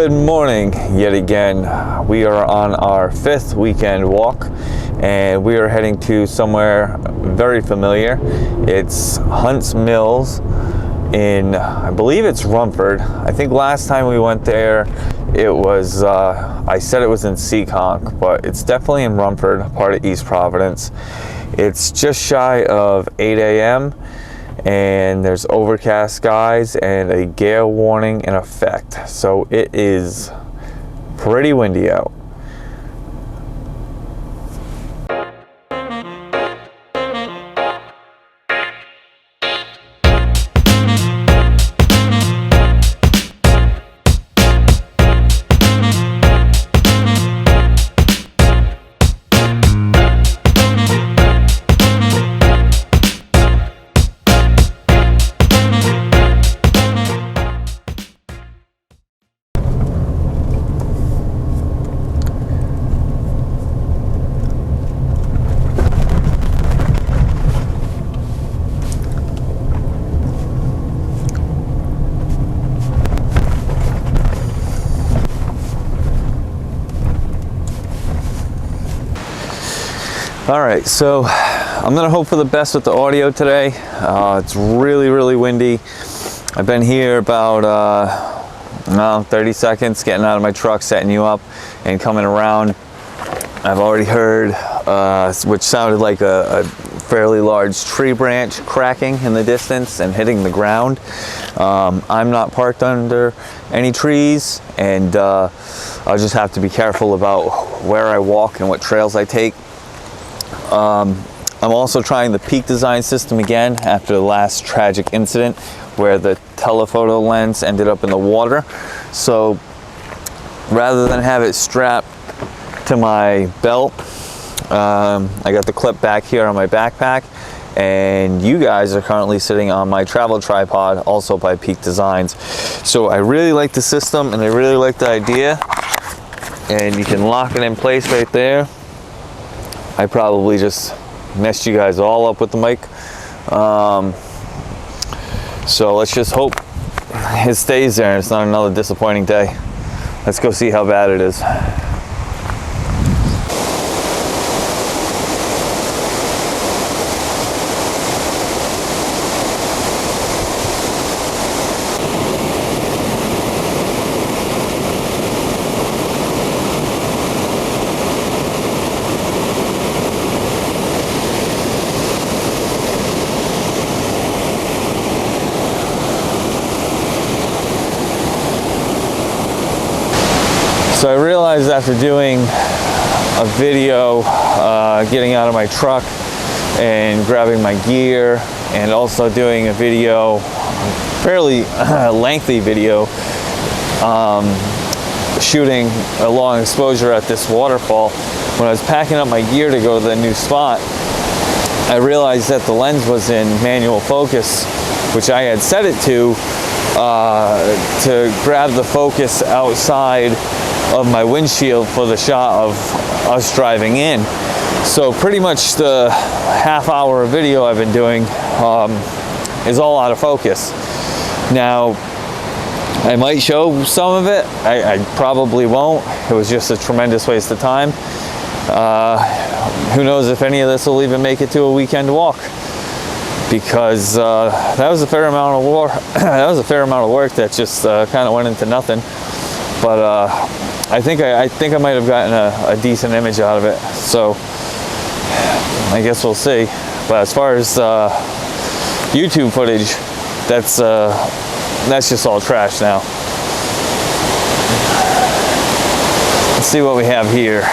Good morning yet again. We are on our 5th weekend walk and we are heading to somewhere very familiar. It's Hunt's Mills in, I believe it's Rumford. I think last time we went there it was, I said it was in Seekonk, but it's definitely in Rumford, part of East Providence. It's just shy of 8 a.m. and there's overcast skies and a gale warning in effect. So it is pretty windy out. All right, so I'm gonna hope for the best with the audio today. It's really windy. I've been here about 30 seconds getting out of my truck, setting you up and coming around. I've already heard which sounded like a fairly large tree branch cracking in the distance and hitting the ground. I'm not parked under any trees, and I'll just have to be careful about where I walk and what trails I take. I'm also trying the peak design system again after the last tragic incident where the telephoto lens ended up in the water. So rather than have it strapped to my belt, I got the clip back here on my backpack, and you guys are currently sitting on my travel tripod, also by Peak Designs. So I really like the system and I really like the idea, and you can lock it in place right there. I probably just messed you guys all up with the mic. So let's just hope it stays there and it's not another disappointing day. Let's go see how bad it is. So I realized after doing a video, getting out of my truck and grabbing my gear, and also doing a video, fairly lengthy video, shooting a long exposure at this waterfall, when I was packing up my gear to go to the new spot, I realized that the lens was in manual focus, which I had set it to grab the focus outside of my windshield for the shot of us driving in. So pretty much the half-hour video I've been doing is all out of focus. Now, I might show some of it. I probably won't. It was just a tremendous waste of time. Who knows if any of this will even make it to a weekend walk, because that was a fair amount of work. That was a fair amount of work that just kind of went into nothing. But I think I might have gotten a decent image out of it. So I guess we'll see. But as far as YouTube footage, that's just all trash now. Let's see what we have here.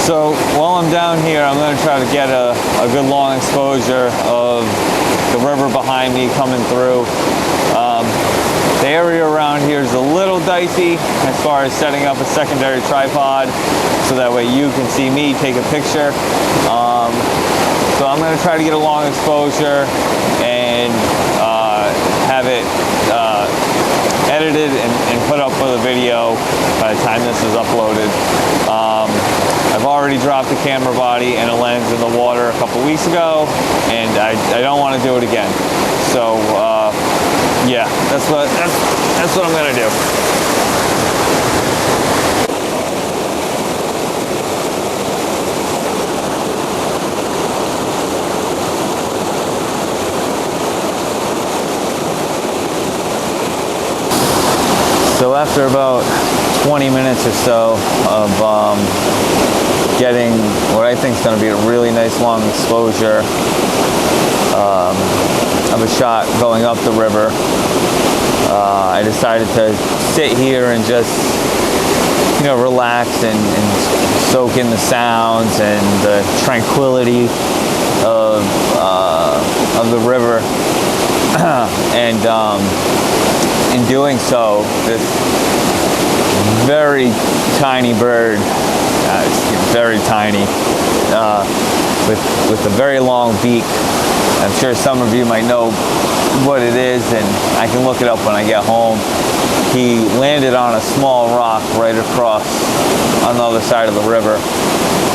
So while I'm down here, I'm going to try to get a good long exposure of the river behind me coming through. The area around here is a precicey as far as setting up a secondary tripod so that way you can see me take a picture. So I'm going to try to get a long exposure and have it edited and put up with a video by the time this is uploaded. I've already dropped the camera body and a lens in the water a couple weeks ago, and I don't want to do it again. So yeah, that's what I'm gonna do. So after about 20 minutes or so of getting what I think is going to be a really nice long exposure of a shot going up the river, I decided to sit here and just, you know, relax and soak in the sounds and the tranquility of the river. And in doing so, this very tiny bird, it's very tiny, with a very long beak. I'm sure some of you might know what it is, and I can look it up when I get home. He landed on a small rock right across on the other side of the river.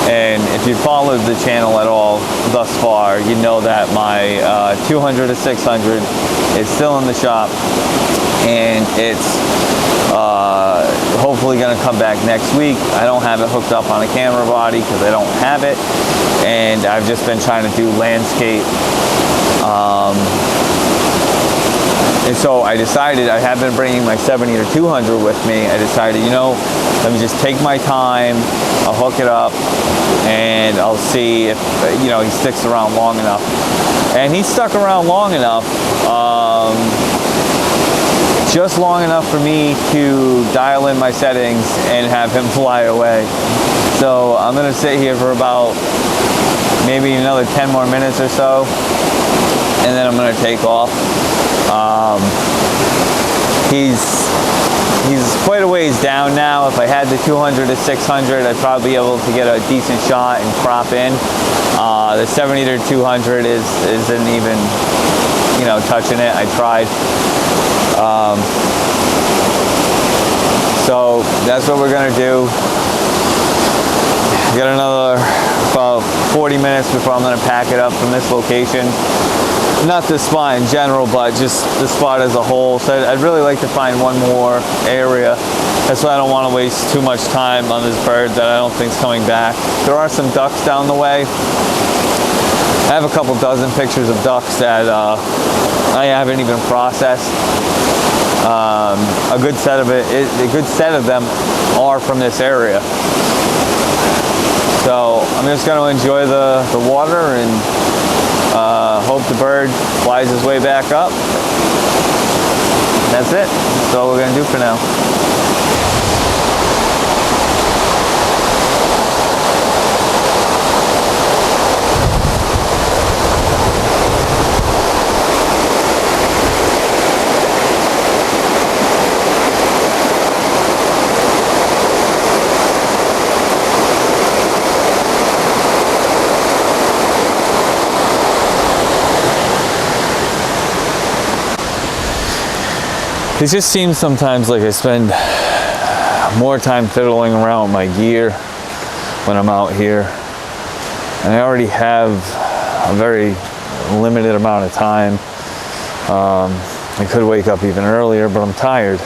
And if you followed the channel at all thus far, you know that my 200 to 600 is still in the shop, and it's hopefully going to come back next week. I don't have it hooked up on a camera body because I don't have it, and I've just been trying to do landscape. And so I decided, I have been bringing my 70 to 200 with me. I decided, you know, let me just take my time, I'll hook it up, and I'll see if, you know, he sticks around long enough. And he stuck around long enough, just long enough for me to dial in my settings and have him fly away. So I'm gonna sit here for about maybe another 10 more minutes or so, and then I'm gonna take off. He's quite a ways down now. If I had the 200 to 600, I'd probably be able to get a decent shot and crop in. The 70 to 200 isn't even, you know, touching it. I tried. So that's what we're gonna do. Got another about 40 minutes before I'm gonna pack it up from this location. Not this spot in general, but just the spot as a whole. So I'd really like to find one more area. That's why I don't want to waste too much time on this bird that I don't think is coming back. There are some ducks down the way. I have a couple dozen pictures of ducks that I haven't even processed. A good set of them are from this area. So I'm just going to enjoy the water and hope the bird flies his way back up. That's it. That's all we're going to do for now. It just seems sometimes like I spend more time fiddling around with my gear when I'm out here. And I already have a very limited amount of time. I could wake up even earlier, but I'm tired.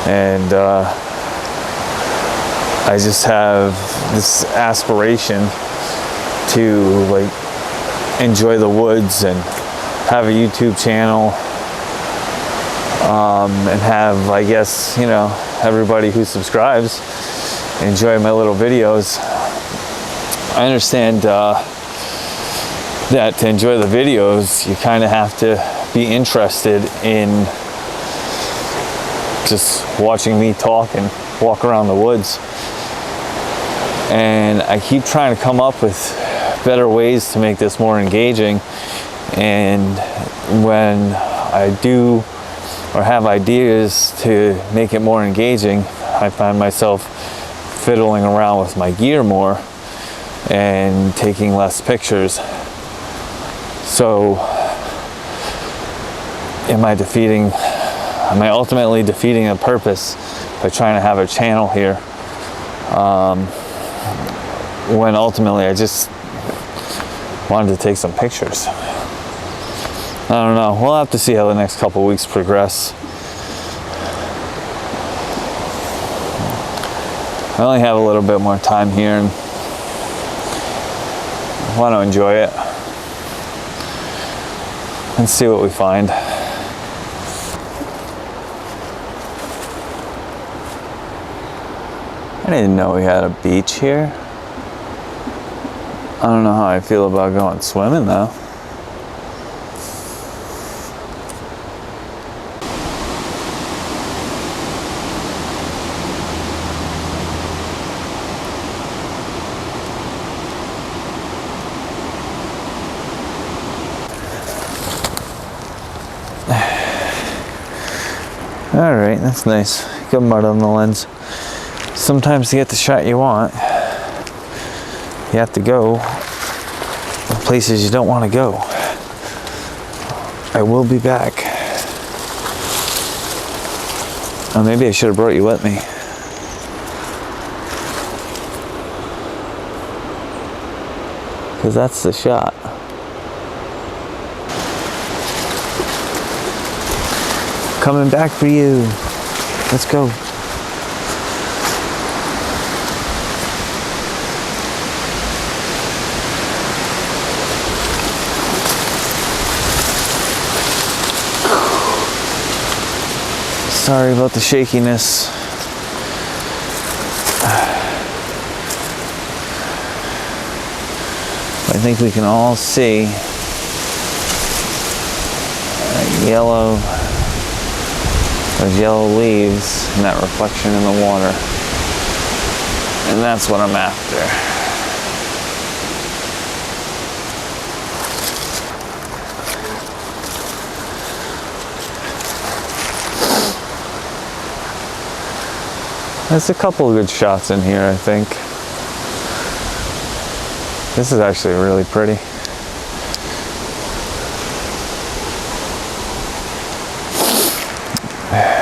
And I just have this aspiration to like enjoy the woods and have a YouTube channel. And have, I guess, you know, everybody who subscribes enjoy my little videos. I understand that to enjoy the videos, you kind of have to be interested in just watching me talk and walk around the woods. And I keep trying to come up with better ways to make this more engaging. And when I do or have ideas to make it more engaging, I find myself fiddling around with my gear more and taking less pictures. So am I ultimately defeating a purpose by trying to have a channel here, when ultimately I just wanted to take some pictures? I don't know. We'll have to see how the next couple weeks progress. I only have a little bit more time here and I want to enjoy it and see what we find. I didn't know we had a beach here. I don't know how I feel about going swimming though. All right, that's nice. Good mud on the lens. Sometimes to get the shot you want, you have to go places you don't want to go. I will be back. Oh, maybe I should have brought you with me. Because that's the shot. Coming back for you. Let's go. Sorry about the shakiness. I think we can all see yellow, those yellow leaves and that reflection in the water. And that's what I'm after. There's a couple of good shots in here, I think. This is actually really pretty.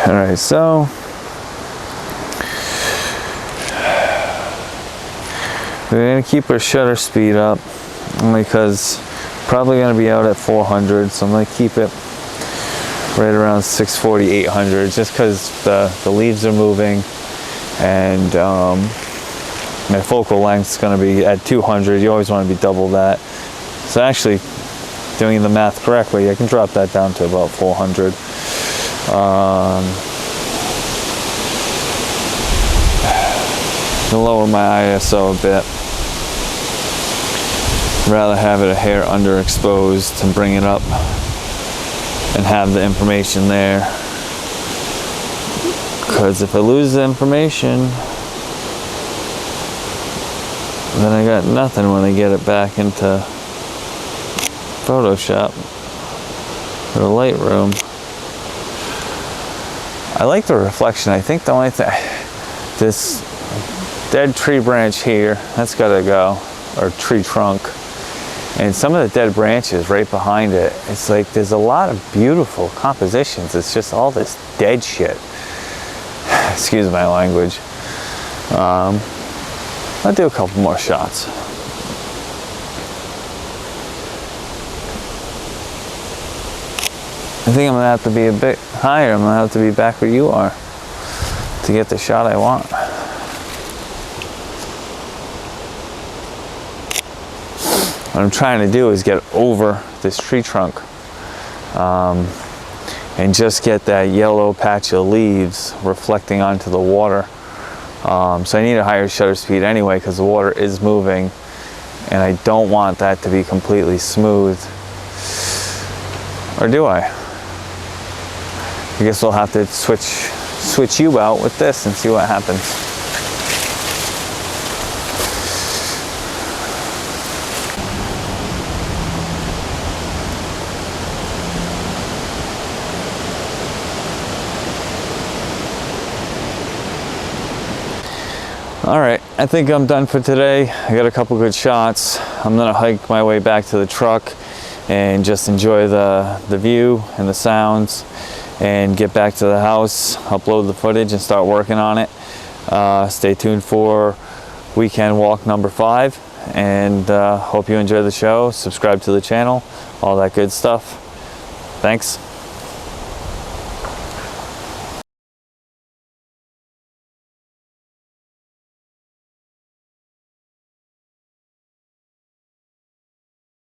All right, so we're gonna keep our shutter speed up because probably gonna be out at 400, so I'm gonna keep it right around 640, 800, just because the leaves are moving. And my focal length is going to be at 200. You always want to be double that. So actually, doing the math correctly, I can drop that down to about 400. Lower my ISO a bit. Rather have it a hair underexposed and bring it up and have the information there. Because if I lose the information, then I got nothing when I get it back into Photoshop or Lightroom. I like the reflection. I think the only thing, this dead tree branch here, that's gotta go, or tree trunk. And some of the dead branches right behind it, it's like there's a lot of beautiful compositions. It's just all this dead shit. Excuse my language. I'll do a couple more shots. I think I'm gonna have to be a bit higher. I'm gonna have to be back where you are to get the shot I want. What I'm trying to do is get over this tree trunk and just get that yellow patch of leaves reflecting onto the water. So I need a higher shutter speed anyway because the water is moving and I don't want that to be completely smooth. Or do I? I guess we'll have to switch you out with this and see what happens. All right, I think I'm done for today. I got a couple good shots. I'm gonna hike my way back to the truck and just enjoy the view and the sounds and get back to the house, upload the footage and start working on it. Stay tuned for weekend walk number 5, and hope you enjoy the show. Subscribe to the channel, all that good stuff. Thanks.